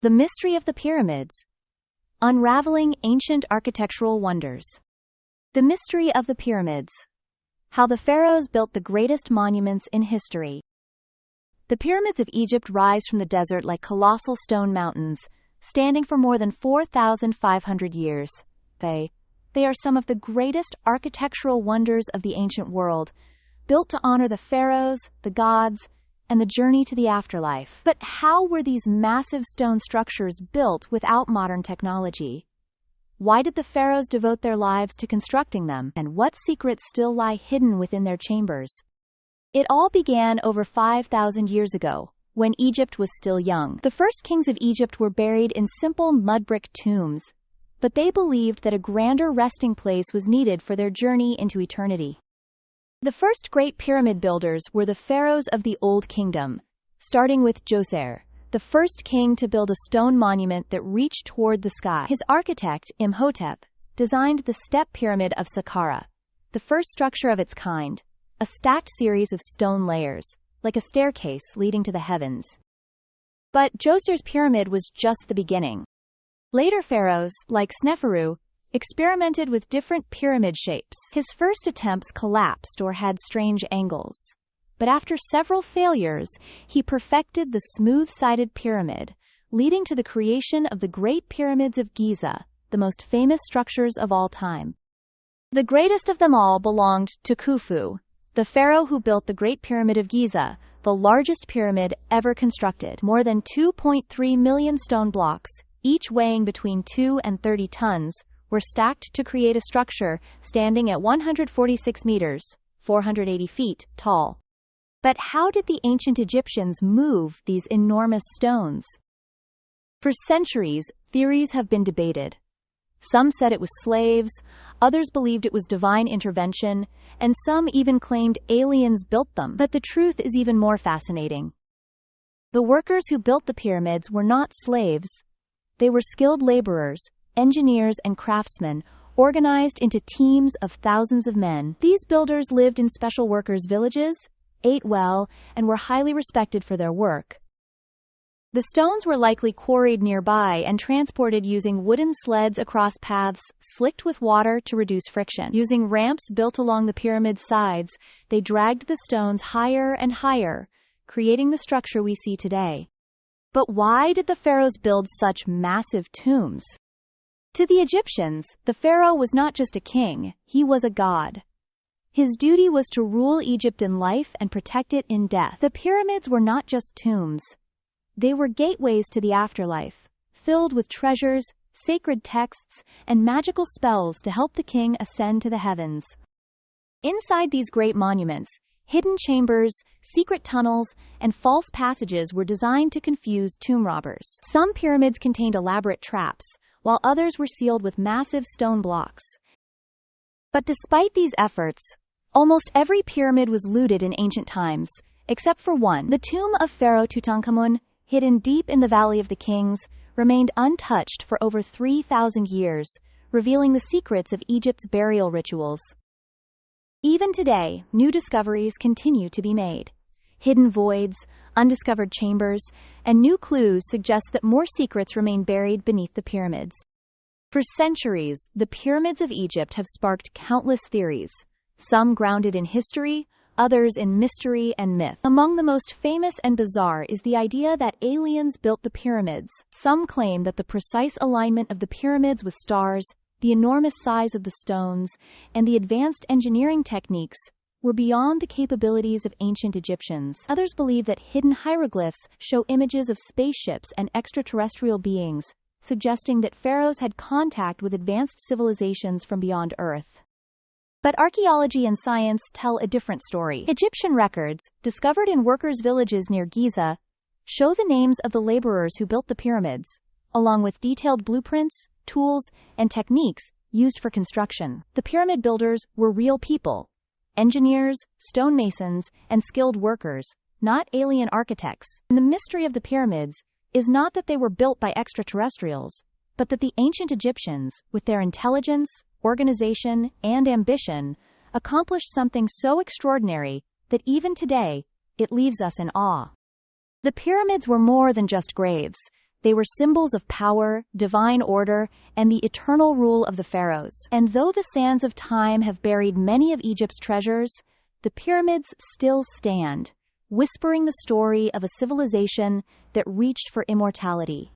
The mystery of the pyramids. Unraveling ancient architectural wonders. The mystery of the pyramids. How the pharaohs built the greatest monuments in history. The pyramids of Egypt rise from the desert like colossal stone mountains, standing for more than 4,500 years. They are some of the greatest architectural wonders of the ancient world, built to honor the pharaohs, the gods, and the journey to the afterlife. But how were these massive stone structures built without modern technology? Why did the pharaohs devote their lives to constructing them, and what secrets still lie hidden within their chambers? It all began over 5,000 years ago, when Egypt was still young. The first kings of Egypt were buried in simple mud-brick tombs, but they believed that a grander resting place was needed for their journey into eternity. The first great pyramid builders were the pharaohs of the Old Kingdom, starting with Djoser, the first king to build a stone monument that reached toward the sky. His architect, Imhotep, designed the step pyramid of Saqqara, the first structure of its kind, a stacked series of stone layers, like a staircase leading to the heavens. But Djoser's pyramid was just the beginning. Later pharaohs, like Sneferu, experimented with different pyramid shapes. His first attempts collapsed or had strange angles. But after several failures, he perfected the smooth-sided pyramid, leading to the creation of the Great Pyramids of Giza, the most famous structures of all time. The greatest of them all belonged to Khufu, the pharaoh who built the Great Pyramid of Giza, the largest pyramid ever constructed. More than 2.3 million stone blocks, each weighing between 2 and 30 tons, were stacked to create a structure standing at 146 meters, 480 feet, tall. But how did the ancient Egyptians move these enormous stones? For centuries, theories have been debated. Some said it was slaves, others believed it was divine intervention, and some even claimed aliens built them. But the truth is even more fascinating. The workers who built the pyramids were not slaves. They were skilled laborers, engineers and craftsmen, organized into teams of thousands of men. These builders lived in special workers' villages, ate well, and were highly respected for their work. The stones were likely quarried nearby and transported using wooden sleds across paths slicked with water to reduce friction. Using ramps built along the pyramid's sides, they dragged the stones higher and higher, creating the structure we see today. But why did the pharaohs build such massive tombs? To the Egyptians, the pharaoh was not just a king, he was a god. His duty was to rule Egypt in life and protect it in death. The pyramids were not just tombs. They were gateways to the afterlife, filled with treasures, sacred texts, and magical spells to help the king ascend to the heavens. Inside these great monuments, hidden chambers, secret tunnels, and false passages were designed to confuse tomb robbers. Some pyramids contained elaborate traps, while others were sealed with massive stone blocks. But despite these efforts, almost every pyramid was looted in ancient times, except for one. The tomb of Pharaoh Tutankhamun, hidden deep in the Valley of the Kings, remained untouched for over 3,000 years, revealing the secrets of Egypt's burial rituals. Even today, new discoveries continue to be made. Hidden voids, undiscovered chambers, and new clues suggest that more secrets remain buried beneath the pyramids. For centuries, the pyramids of Egypt have sparked countless theories, some grounded in history, others in mystery and myth. Among the most famous and bizarre is the idea that aliens built the pyramids. Some claim that the precise alignment of the pyramids with stars, the enormous size of the stones, and the advanced engineering techniques were beyond the capabilities of ancient Egyptians. Others believe that hidden hieroglyphs show images of spaceships and extraterrestrial beings, suggesting that pharaohs had contact with advanced civilizations from beyond Earth. But archaeology and science tell a different story. Egyptian records, discovered in workers' villages near Giza, show the names of the laborers who built the pyramids, along with detailed blueprints, tools, and techniques used for construction. The pyramid builders were real people, engineers, stonemasons, and skilled workers, not alien architects. And the mystery of the pyramids is not that they were built by extraterrestrials, but that the ancient Egyptians, with their intelligence, organization, and ambition, accomplished something so extraordinary that even today, it leaves us in awe. The pyramids were more than just graves. They were symbols of power, divine order, and the eternal rule of the pharaohs. And though the sands of time have buried many of Egypt's treasures, the pyramids still stand, whispering the story of a civilization that reached for immortality.